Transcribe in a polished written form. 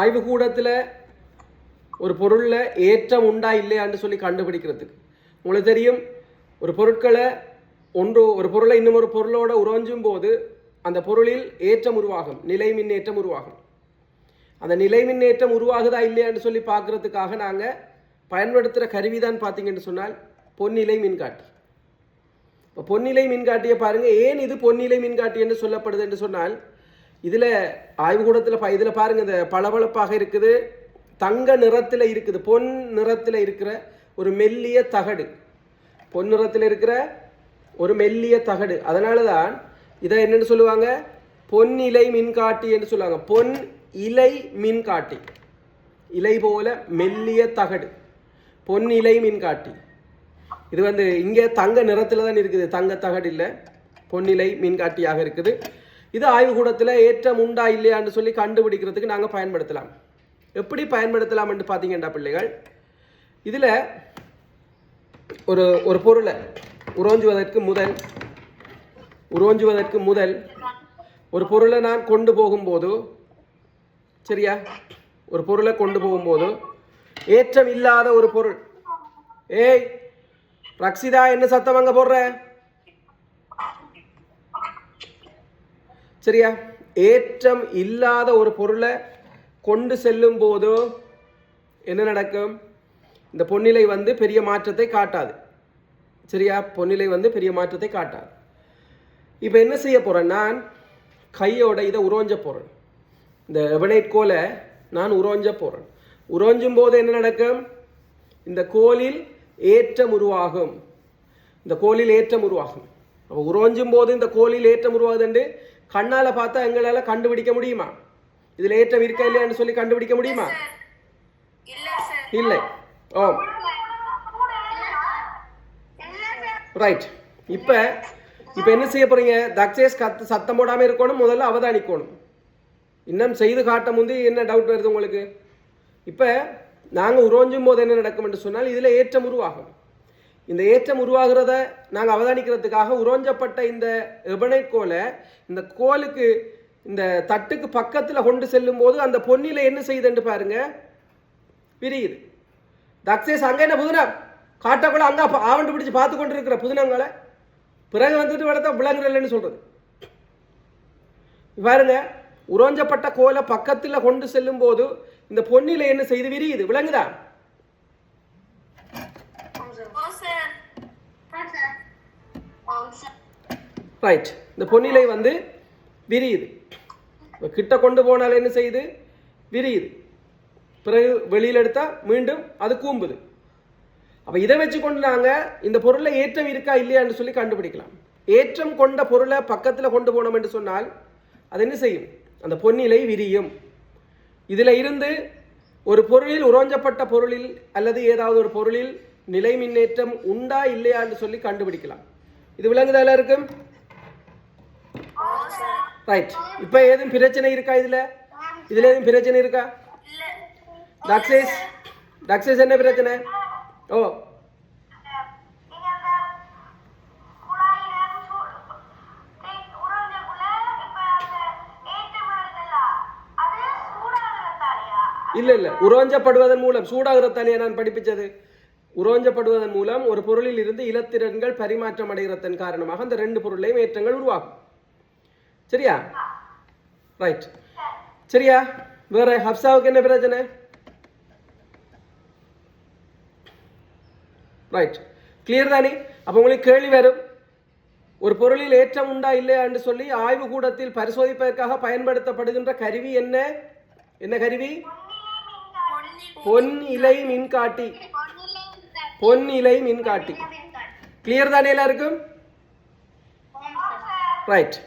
ஆய்வுக்கூடத்தில் ஒரு பொருளில் ஏற்றம் உண்டா இல்லையான்னு சொல்லி கண்டுபிடிக்கிறதுக்கு உங்களுக்கு தெரியும். ஒரு பொருட்களை ஒரு பொருளை இன்னும் ஒரு பொருளோட உறைஞ்சும் போது அந்த பொருளில் ஏற்றம் உருவாகும், நிலை மின்னேற்றம் உருவாகும். அந்த நிலை மின்னேற்றம் உருவாகுதா இல்லையான்னு சொல்லி பார்க்கறதுக்காக நாங்கள் பயன்படுத்துகிற கருவி தான் பார்த்தீங்கன்னு சொன்னால் பொன்னிலை மின்காட்டி. இப்போ பொன்னிலை மின்காட்டியை பாருங்கள். ஏன் இது பொன்னிலை மின்காட்டி என்று சொல்லப்படுது என்று சொன்னால், இதில் ஆய்வுக்கூடத்தில் இதில் பாருங்கள், இந்த பளபளப்பாக இருக்குது, தங்க நிறத்தில் இருக்குது, பொன் நிறத்தில் இருக்கிற ஒரு மெல்லிய தகடு, பொன் நிறத்தில் இருக்கிற ஒரு மெல்லிய தகடு. அதனால தான் இதை என்னென்னு சொல்லுவாங்க, பொன்னிலை மின்காட்டி என்று சொல்லுவாங்க. பொன் இலை மின்காட்டி, இலை போல மெல்லிய தகடு, பொன்னிலை மின்காட்டி. இது இங்கே தங்க நிறத்தில் தான் இருக்குது, தங்க தகடு இல்லை, பொன்னிலை மின்காட்டியாக இருக்குது. இது ஆய்வுக்கூடத்தில் ஏற்றம் உண்டா இல்லையான்னு சொல்லி கண்டுபிடிக்கிறதுக்கு நாங்கள் பயன்படுத்தலாம். எப்படி பயன்படுத்தலாம் என்று பார்த்தீங்கன்னா பிள்ளைகள், இதில் ஒரு பொருளை உறைஞ்சுவதற்கு முதல் ஒரு பொருளை நான் கொண்டு போகும்போது, சரியா, ஒரு பொருளை கொண்டு போகும்போது ஏற்றம் இல்லாத ஒரு பொருள், ஏய் ரக்ஷிதா என்ன சத்தம் அங்க போடுற, சரியா, ஏற்றம் இல்லாத ஒரு பொருளை கொண்டு செல்லும் போதோ என்ன நடக்கும், இந்த பொன்னிலை பெரிய மாற்றத்தை காட்டாது, சரியா, பொன்னிலை பெரிய மாற்றத்தை காட்டாது. இப்போ என்ன செய்ய போறேன், நான் கையோட இதை உறைஞ்ச போறேன், இந்த எவனைட் கோலை நான் உறைஞ்ச போறேன். உறைஞ்சும் போது என்ன நடக்கும், இந்த கோலில் ஏற்றம் உருவாகும், இந்த கோலில் ஏற்றம் உருவாகும். அப்போ உறைஞ்சும் போது இந்த கோலில் ஏற்றம் உருவாகுதுன்னு கண்ணால பார்த்தா எங்களால் கண்டுபிடிக்க முடியுமா, இதில் ஏற்றம் இருக்கா இல்லையான்னு சொல்லி கண்டுபிடிக்க முடியுமா? இல்லை. ஓ ரைட். இப்போ என்ன செய்ய போறீங்க, தக்ஷேஷ் சத்தம் போடாமல் இருக்கணும், முதல்ல அவதானிக்கணும். இன்னும் செய்து காட்ட முந்தி என்ன டவுட் வருது உங்களுக்கு? இப்போ நாங்கள் உறைஞ்சும் போது என்ன நடக்கும் என்று சொன்னால் இதில் ஏற்றம் உருவாகும். இந்த ஏற்றம் உருவாகிறத நாங்கள் அவதானிக்கிறதுக்காக உறைஞ்சப்பட்ட இந்த எபனைட் கோலை இந்த கோலுக்கு இந்த தட்டுக்கு பக்கத்தில் கொண்டு செல்லும் போது அந்த பொன்னிலை என்ன செய்யுதுன்னு பாருங்க, விரியுது. தக்ஷேஷ் அங்கே என்ன புதுனா காட்டக்குள்ள அங்கே ஆவண்டு பிடிச்சி பார்த்து கொண்டு இருக்கிற புதுனங்களை பிறகு வளர்த்தா விளங்குறல்லன்னு சொல்றது. பாருங்க, உறைஞ்சப்பட்ட கோலை பக்கத்தில் கொண்டு செல்லும் போது இந்த பொன்னிலை என்ன செய்து விரியுது, விளங்குதா? ரைட். இந்த பொன்னிலை விரியுது. கிட்ட கொண்டு போனால என்ன செய்யுது, விரியுது. பிறகு வெளியில் எடுத்தா மீண்டும் அது கூம்புது. அப்ப இதை வச்சு கொண்டு நாங்கள் இந்த பொருளை ஏற்றம் இருக்கா இல்லையான்னு சொல்லி கண்டுபிடிக்கலாம். ஏற்றம் கொண்ட பொருளை பக்கத்தில் கொண்டு போனோம் என்று சொன்னால் அது என்ன செய்யும், அந்த பொன்னிலை விரியும். இதில் இருந்து ஒரு பொருளில் உறைஞ்சப்பட்ட பொருளில் அல்லது ஏதாவது ஒரு பொருளில் நிலை மின்னேற்றம் உண்டா இல்லையான்னு சொல்லி கண்டுபிடிக்கலாம். இது விளங்குதா எல்லாருக்கும்? ரைட். இப்போ ஏதும் பிரச்சனை இருக்கா, இதில் ஏதும் பிரச்சனை இருக்கா? தக்ஷேஷ் என்ன பிரச்சனை? ஓ இல்ல உறைஞ்சப்படுவதன் மூலம் சூடாகிறதாலேயே நான் படிப்பிச்சது. உறைஞ்சப்படுவதன் மூலம் ஒரு பொருளில் இருந்து இலத்திரன்கள் பரிமாற்றம் அடைகிறதன் காரணமாக அந்த ரெண்டு பொருளையும் ஏற்றங்கள் உருவாகும். சரியா? ரைட். சரியா? வேற ஹப்சாவுக்கு என்ன பிரச்சனை? ரைட். கிளியர் தானே? அப்போ உங்களுக்கு கேள்வி வரும், ஒரு பொருளில் ஏற்றம் உண்டா இல்லையா என்று சொல்லி ஆய்வு கூடத்தில் பரிசோதிப்பதற்காக பயன்படுத்தப்படுகின்ற கருவி என்ன? என்ன கருவி? பொன் இலை மின்காட்டி. பொன் இலை மின்காட்டி. கிளியர் தானே எல்லாருக்கும்? ரைட்.